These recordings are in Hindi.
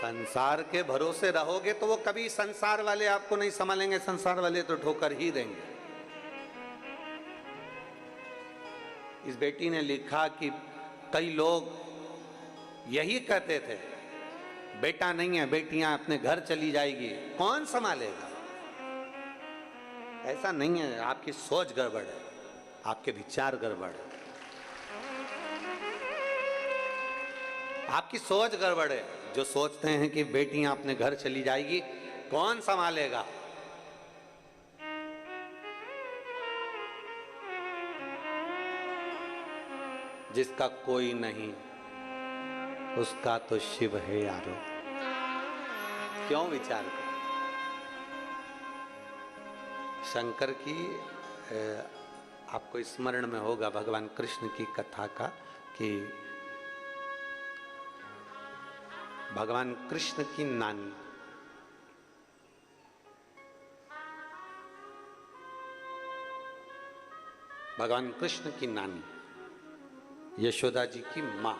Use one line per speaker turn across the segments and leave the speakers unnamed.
संसार के भरोसे रहोगे तो वो कभी संसार वाले आपको नहीं संभालेंगे, संसार वाले तो ठोकर ही देंगे। इस बेटी ने लिखा कि कई लोग यही कहते थे, बेटा नहीं है, बेटियां अपने घर चली जाएगी, कौन संभालेगा। ऐसा नहीं है, आपकी सोच गड़बड़ है, आपके विचार गड़बड़ है, आपकी सोच गड़बड़ है। जो सोचते हैं कि बेटियां अपने घर चली जाएगी, कौन संभालेगा। जिसका कोई नहीं उसका तो शिव है यारो। क्यों विचार कर। शंकर की आपको स्मरण में होगा भगवान कृष्ण की कथा का कि भगवान कृष्ण की नानी भगवान कृष्ण की नानी यशोदा जी की मां,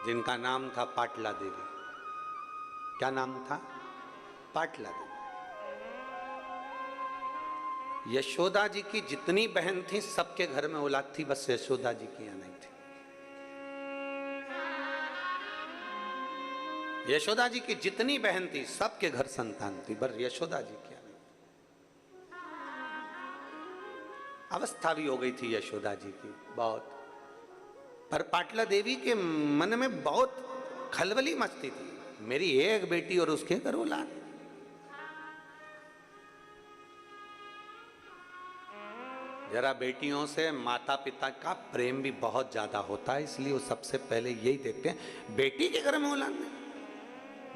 जिनका नाम था पाटला देवी। क्या नाम था? पाटला देवी। यशोदा जी की जितनी बहन थी सबके घर में औलाद थी, बस यशोदा जी की यहाँ नहीं थी। यशोदा जी की जितनी बहन थी सबके घर संतान थी, पर यशोदा जी की यहाँ नहीं। अवस्था भी हो गई थी यशोदा जी की बहुत, पर पाटला देवी के मन में बहुत खलबली मचती थी, मेरी एक बेटी और उसके घर औलाद। जरा बेटियों से माता पिता का प्रेम भी बहुत ज्यादा होता है, इसलिए वो सबसे पहले यही देखते हैं, बेटी के घर में औलाद नहीं,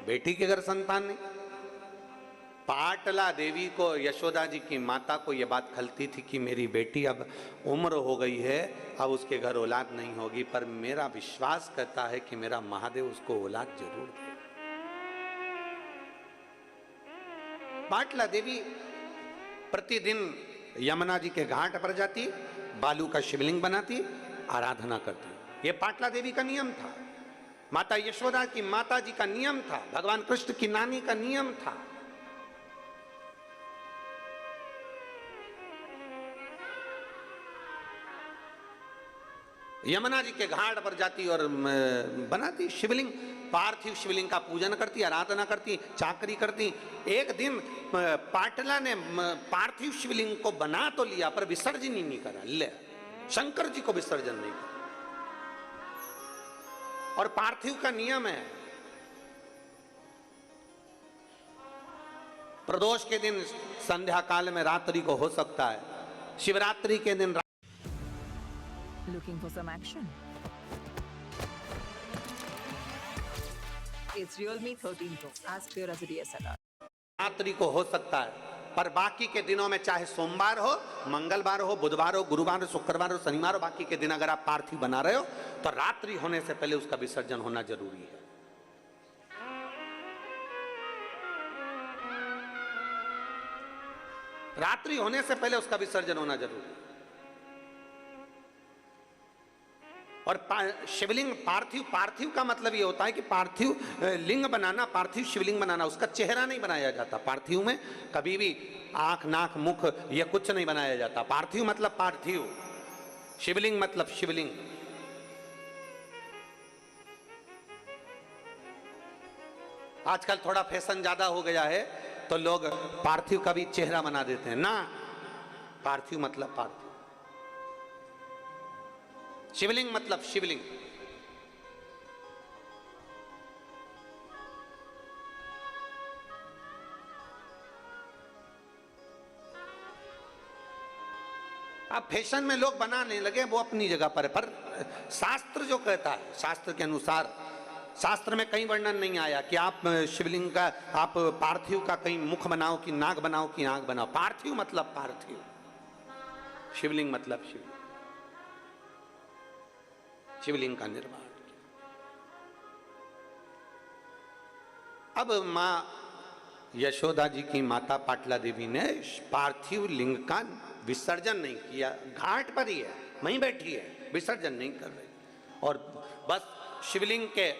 बेटी के घर संतान नहीं। पाटला देवी को, यशोदा जी की माता को यह बात खलती थी कि मेरी बेटी अब उम्र हो गई है, अब उसके घर औलाद नहीं होगी, पर मेरा विश्वास करता है कि मेरा महादेव उसको औलाद जरूर दे। पाटला देवी प्रतिदिन यमुना जी के घाट पर जाती, बालू का शिवलिंग बनाती, आराधना करती। ये पाटला देवी का नियम था, माता यशोदा की माता जी का नियम था, भगवान कृष्ण की नानी का नियम था। यमुना जी के घाट पर जाती और बनाती शिवलिंग, पार्थिव शिवलिंग का पूजन करती, आराधना करती, चाकरी करती। एक दिन पाटला ने पार्थिव शिवलिंग को बना तो लिया पर विसर्जन ही नहीं करा, ले शंकर जी को विसर्जन नहीं करा। और पार्थिव का नियम है, प्रदोष के दिन संध्या काल में, रात्रि को हो सकता है, शिवरात्रि के दिन।
Looking for some action? It's Realme 13 Pro, as clear as a DSLR.
रात्रि को हो सकता है, पर बाकी के दिनों में चाहे सोमवार हो, मंगलवार हो, बुधवार हो, गुरुवार हो, शुक्रवार हो, शनिवार हो, बाकी के दिन अगर आप पार्थिव बना रहे हो तो रात्रि होने से पहले उसका विसर्जन होना जरूरी है। रात्रि होने से पहले उसका विसर्जन होना जरूरी है। और शिवलिंग पार्थिव, पार्थिव का मतलब ये होता है कि पार्थिव लिंग बनाना, पार्थिव शिवलिंग बनाना, उसका चेहरा नहीं बनाया जाता। पार्थिव में कभी भी आंख, नाक, मुख ये कुछ नहीं बनाया जाता। पार्थिव मतलब पार्थिव, शिवलिंग मतलब शिवलिंग। आजकल थोड़ा फैशन ज्यादा हो गया है तो लोग पार्थिव का भी चेहरा बना देते हैं ना, पार्थिव मतलब पार्थिव, शिवलिंग मतलब शिवलिंग। अब फैशन में लोग बनाने लगे, वो अपनी जगह पर शास्त्र जो कहता है, शास्त्र के अनुसार, शास्त्र में कहीं वर्णन नहीं आया कि आप शिवलिंग का, आप पार्थिव का कहीं मुख बनाओ कि नाक बनाओ कि आंख बनाओ। पार्थिव मतलब पार्थिव, शिवलिंग मतलब शिवलिंग, शिवलिंग का निर्माण। अब मां यशोदा जी की माता पाटला देवी ने पार्थिव लिंग का विसर्जन नहीं किया, घाट पर ही है, वहीं बैठी है, विसर्जन नहीं कर रही। और बस शिवलिंग के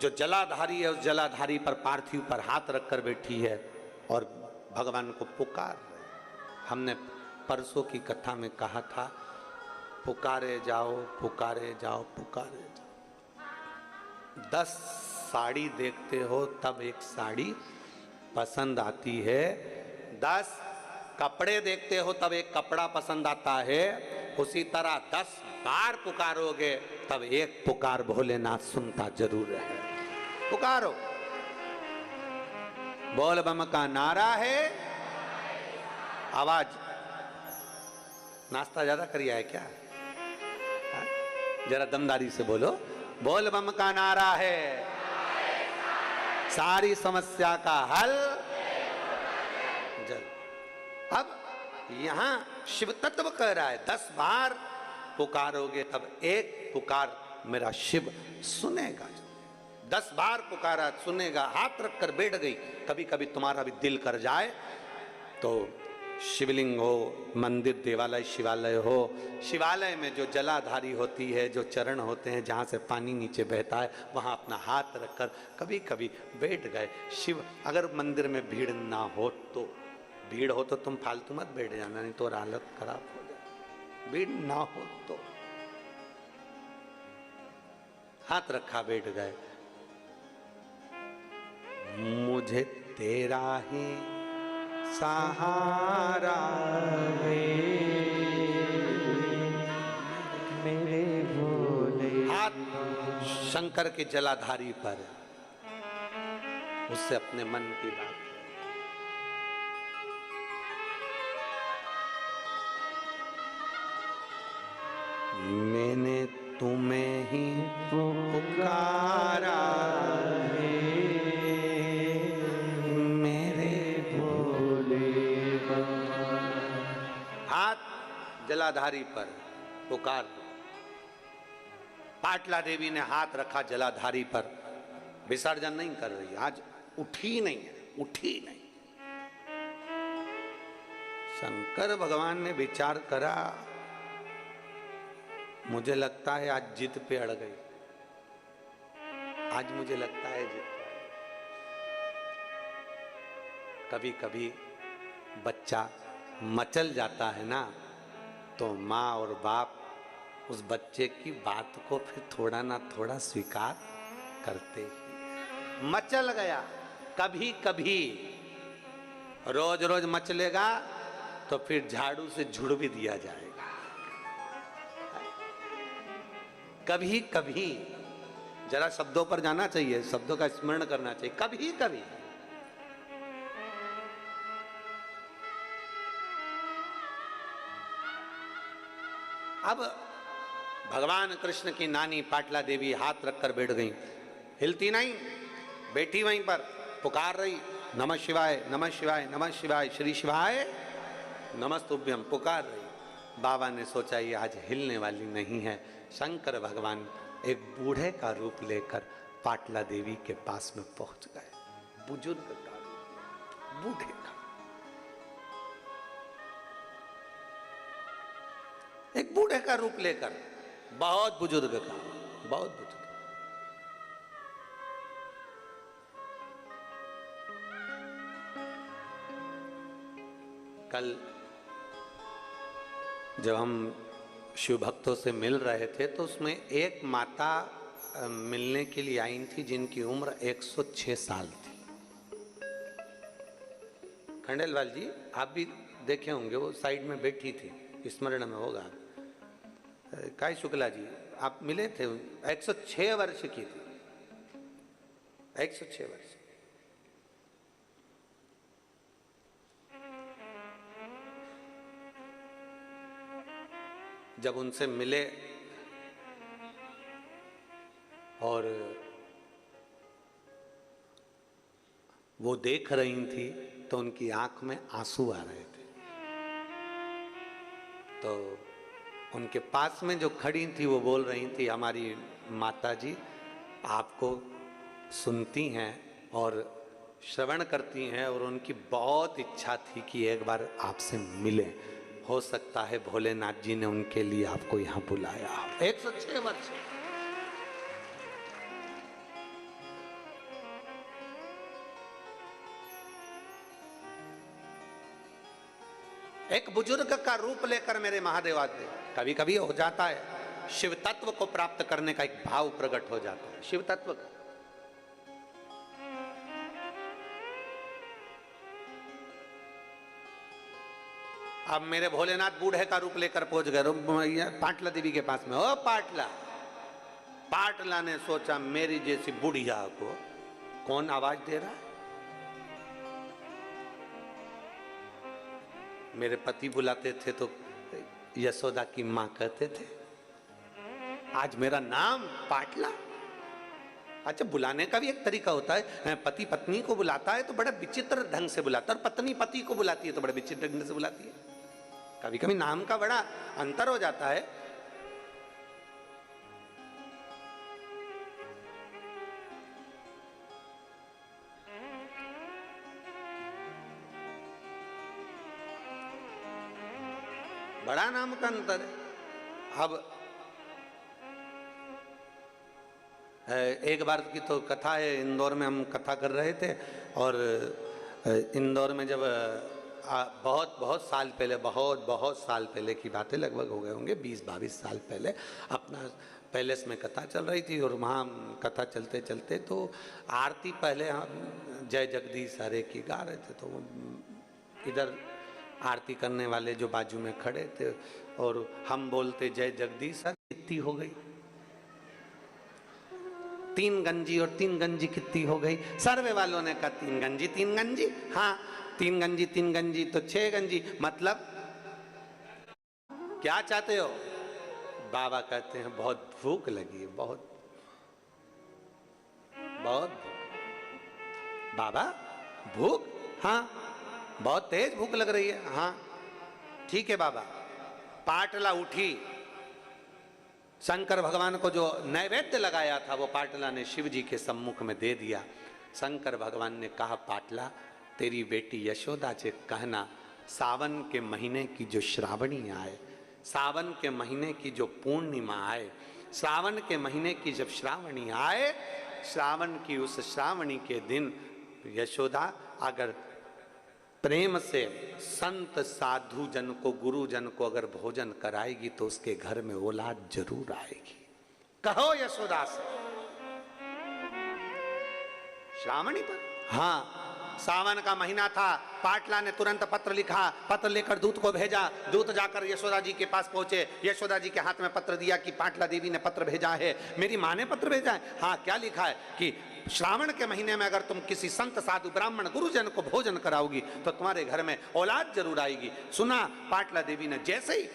जो जलाधारी है उस जलाधारी पर पार्थिव पर हाथ रखकर बैठी है और भगवान को पुकार रही है। हमने परसों की कथा में कहा था, पुकारे जाओ पुकारे जाओ पुकारे जाओ। 10 साड़ी देखते हो तब एक साड़ी पसंद आती है, 10 कपड़े देखते हो तब एक कपड़ा पसंद आता है। उसी तरह 10 बार पुकारोगे तब एक पुकार भोलेनाथ सुनता जरूर है। पुकारो, बोल बम का नारा है। आवाज, नाश्ता ज्यादा करिया है क्या? हाँ? जरा दमदारी से बोलो, बोल बम का नारा है, सारी समस्या का हल जल। अब यहां शिव तत्व कह रहा है 10 बार पुकारोगे तब एक पुकार मेरा शिव सुनेगा। 10 बार पुकारा सुनेगा। हाथ रखकर बैठ गई। कभी कभी तुम्हारा भी दिल कर जाए तो शिवलिंग हो, मंदिर देवालय शिवालय हो, शिवालय में जो जलाधारी होती है, जो चरण होते हैं जहाँ से पानी नीचे बहता है, वहाँ अपना हाथ रखकर कभी कभी बैठ गए। शिव, अगर मंदिर में भीड़ ना हो तो, भीड़ हो तो तुम फालतू मत बैठ जाना, नहीं तो हालत खराब हो जाए। भीड़ ना हो तो हाथ रखा बैठ गए। मुझे तेरा ही सहारा है मेरे भोले। हाथ शंकर के जलाधारी पर, उससे अपने मन की बात। मैंने तुम्हें ही पुकारा है मेरे भोले बाबा। हाथ जलाधारी पर पुकार दो। पाटला देवी ने हाथ रखा जलाधारी पर, विसर्जन नहीं कर रही, आज उठी नहीं है, उठी नहीं। शंकर भगवान ने विचार करा, मुझे लगता है आज जिद पे अड़ गई, आज मुझे लगता है जिद। कभी कभी बच्चा मचल जाता है ना, तो माँ और बाप उस बच्चे की बात को फिर थोड़ा ना थोड़ा स्वीकार करते ही। मचल गया, कभी कभी रोज रोज मचलेगा तो फिर झाड़ू से झुड़ भी दिया जाएगा। कभी कभी जरा शब्दों पर जाना चाहिए, शब्दों का स्मरण करना चाहिए। कभी कभी अब भगवान कृष्ण की नानी पाटला देवी हाथ रखकर बैठ गई, हिलती नहीं, बैठी वहीं पर पुकार रही, नमः शिवाय नमः शिवाय नमः शिवाय श्री शिवाय नमस्तुभ्यम पुकार रही। बाबा ने सोचा ये आज हिलने वाली नहीं है। शंकर भगवान एक बूढ़े का रूप लेकर पाटला देवी के पास में पहुंच गए। बुजुर्ग का, बूढ़े का, एक बूढ़े का रूप लेकर, बहुत बुजुर्ग का, बहुत बुजुर्ग। कल जब हम शिव भक्तों से मिल रहे थे तो उसमें एक माता मिलने के लिए आई थी जिनकी उम्र 106 साल थी। खंडेलवाल जी आप भी देखे होंगे, वो साइड में बैठी थी, स्मरण में होगा। काय शुक्ला जी आप मिले थे, 106 वर्ष की थी, 106 वर्ष। जब उनसे मिले और वो देख रही थी तो उनकी आंख में आंसू आ रहे थे। तो उनके पास में जो खड़ी थी वो बोल रही थी, हमारी माता जी आपको सुनती हैं और श्रवण करती हैं और उनकी बहुत इच्छा थी कि एक बार आपसे मिलें। हो सकता है भोलेनाथ जी ने उनके लिए आपको यहां बुलाया। 106 वर्ष। एक बुजुर्ग का रूप लेकर मेरे महादेव आते। कभी कभी हो जाता है शिव तत्व को प्राप्त करने का एक भाव प्रकट हो जाता है, शिव तत्व का। अब मेरे भोलेनाथ बूढ़े का रूप लेकर पहुंच गए पाटला देवी के पास में। ओ पाटला, पाटला ने सोचा मेरी जैसी बुढ़िया को कौन आवाज दे रहा है। मेरे पति बुलाते थे तो यशोदा की मां कहते थे, आज मेरा नाम पाटला। अच्छा, बुलाने का भी एक तरीका होता है। पति पत्नी को बुलाता है तो बड़ा विचित्र ढंग से बुलाता है, और पत्नी पति को बुलाती है तो बड़े विचित्र ढंग से बुलाती है। कभी कभी नाम का बड़ा अंतर हो जाता है। बड़ा नाम का अंतर है। अब एक बार की तो कथा है, इंदौर में हम कथा कर रहे थे, और इंदौर में जब बहुत साल पहले, बहुत साल पहले की बातें, लगभग हो गए होंगे 20-22 साल पहले, अपना पैलेस में कथा चल रही थी। और वहाँ कथा चलते चलते तो आरती पहले हम जय जगदीश हरे की गा रहे थे, तो इधर आरती करने वाले जो बाजू में खड़े थे और हम बोलते जय जगदीश हरे, कितनी हो गई 3 गंजी, और 3 गंजी कितनी हो गई। सर्वे वालों ने कहा 3 गंजी 3 गंजी, हाँ 3 गंजी 3 गंजी तो 6 गंजी। मतलब क्या चाहते हो। बाबा कहते हैं बहुत भूख लगी है, बहुत भूख। बाबा भूख, हाँ बहुत तेज भूख लग रही है। हाँ ठीक है बाबा। पाटला उठी, शंकर भगवान को जो नैवेद्य लगाया था वो पाटला ने शिव जी के सम्मुख में दे दिया। शंकर भगवान ने कहा, पाटला तेरी बेटी यशोदा से कहना सावन के महीने की जो श्रावणी आए, सावन के महीने की जो पूर्णिमा आए, सावन के महीने की जब श्रावणी आए, श्रावण की उस श्रावणी के दिन यशोदा अगर प्रेम से संत साधु जन को, गुरु जन को अगर भोजन कराएगी तो उसके घर में औलाद जरूर आएगी। कहो यशोदा से। श्रावणी पर, हाँ सावन का महीना था। पाटला ने तुरंत पत्र लिखा, पत्र लेकर दूत को भेजा। दूत जाकर यशोदा जी के पास पहुंचे। यशोदा जी के हाथ में पत्र दिया कि पाटला देवी ने पत्र भेजा है। मेरी माँ ने पत्र भेजा है। हाँ क्या लिखा है कि श्रावण के महीने में अगर तुम किसी संत साधु ब्राह्मण गुरुजन को भोजन कराओगी तो तुम्हारे घर में औलाद जरूर आएगी। सुना पाटला देवी ने जैसे ही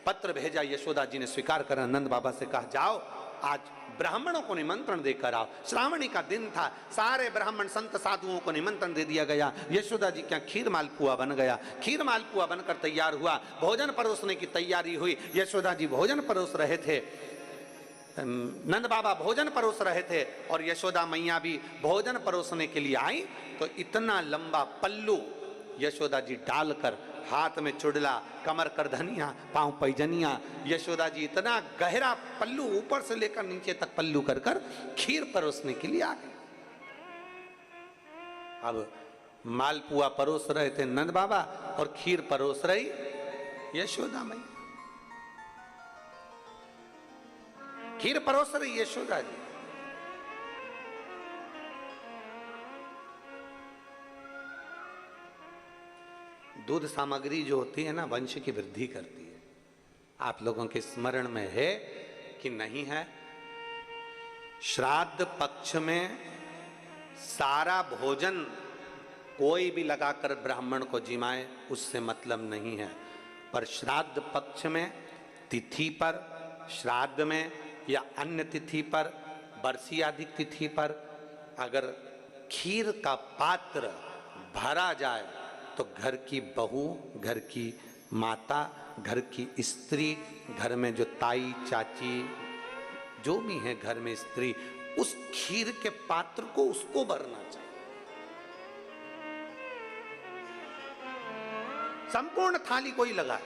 पत्र भेजा, यशोदा जी ने स्वीकार करा। नंद बाबा से कहा, जाओ आज ब्राह्मणों को निमंत्रण देकर आओ। श्रावणी का दिन था, सारे ब्राह्मण संत साधुओं को निमंत्रण दे दिया गया। यशोदा जी क्या खीर मालपुआ बन गया। खीर मालपुआ बनकर तैयार हुआ। भोजन परोसने की तैयारी हुई। यशोदा जी भोजन परोस रहे थे, नंद बाबा भोजन परोस रहे थे, और यशोदा मैया भी भोजन परोसने के लिए आई। तो इतना लंबा पल्लू यशोदा जी डालकर, हाथ में चुड़ला, कमर करधनिया, पांव पैजनिया, यशोदा जी इतना गहरा पल्लू ऊपर से लेकर नीचे तक पल्लू कर कर खीर परोसने के लिए आ गए। अब मालपुआ परोस रहे थे नंद बाबा और खीर परोस रही यशोदा मैया। खीर परोस रही यशोदा जी। दूध सामग्री जो होती है ना, वंश की वृद्धि करती है। आप लोगों के स्मरण में है कि नहीं है, श्राद्ध पक्ष में सारा भोजन कोई भी लगाकर ब्राह्मण को जिमाए उससे मतलब नहीं है, पर श्राद्ध पक्ष में तिथि पर, श्राद्ध में या अन्य तिथि पर, बरसी आदि तिथि पर अगर खीर का पात्र भरा जाए तो घर की बहू, घर की माता, घर की स्त्री, घर में जो ताई चाची जो भी है घर में स्त्री, उस खीर के पात्र को उसको भरना चाहिए। संपूर्ण थाली कोई लगाए।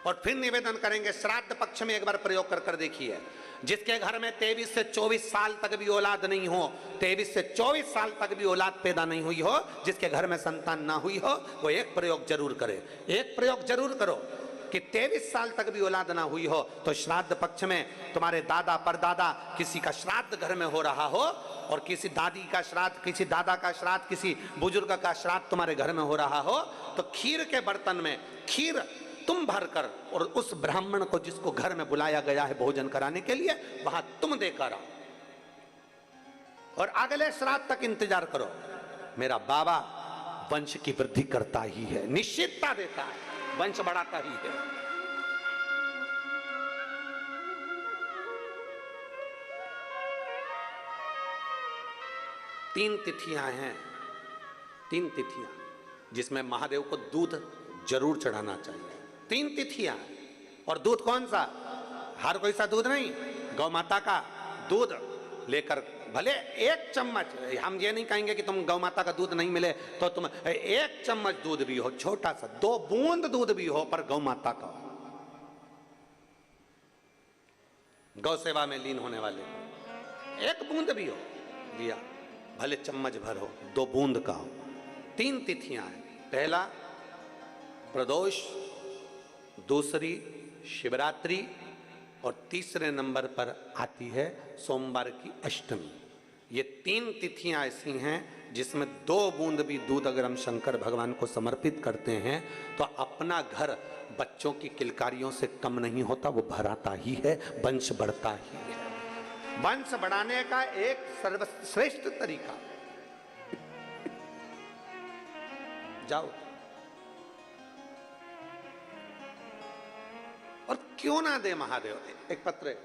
और फिर निवेदन करेंगे, श्राद्ध पक्ष में एक बार प्रयोग कर कर देखिए। जिसके घर में 23 से 24 साल तक भी औलाद नहीं हो, 23 से 24 साल तक भी औलाद पैदा नहीं हुई हो, जिसके घर में संतान ना हुई हो, वो एक प्रयोग जरूर करे। एक प्रयोग जरूर करो कि 23 साल तक भी औलाद ना हुई हो तो श्राद्ध पक्ष में तुम्हारे दादा परदादा किसी का श्राद्ध घर में हो रहा हो, और किसी दादी का श्राद्ध, किसी दादा का श्राद्ध, किसी बुजुर्ग का श्राद्ध तुम्हारे घर में हो रहा हो, तो खीर के बर्तन में खीर तुम भरकर और उस ब्राह्मण को जिसको घर में बुलाया गया है भोजन कराने के लिए, वहां तुम देकर आओ और अगले श्राद्ध तक इंतजार करो। मेरा बाबा वंश की वृद्धि करता ही है, निश्चितता देता है, वंश बढ़ाता ही है। तीन तिथियां हैं, तीन तिथियां जिसमें महादेव को दूध जरूर चढ़ाना चाहिए। तीन तिथियां, और दूध कौन सा? हर कोई सा दूध नहीं, गौ माता का दूध लेकर, भले एक चम्मच, हम ये नहीं कहेंगे कि तुम गौ माता का दूध नहीं मिले तो तुम एक चम्मच दूध भी हो, छोटा सा 2 बूंद दूध भी हो, पर गौ माता का हो, गौ सेवा में लीन होने वाले, एक बूंद भी हो लिया, भले चम्मच भर हो, 2 बूंद का हो। 3 तिथियां हैं, पहला प्रदोष, दूसरी शिवरात्रि, और तीसरे नंबर पर आती है सोमवार की अष्टमी। ये 3 तिथियां ऐसी हैं जिसमें 2 बूंद भी दूध अगर हम शंकर भगवान को समर्पित करते हैं तो अपना घर बच्चों की किलकारियों से कम नहीं होता, वो भराता ही है, वंश बढ़ता ही है। वंश बढ़ाने का एक सर्वश्रेष्ठ तरीका, जाओ और क्यों ना दे महादेव, एक पत्र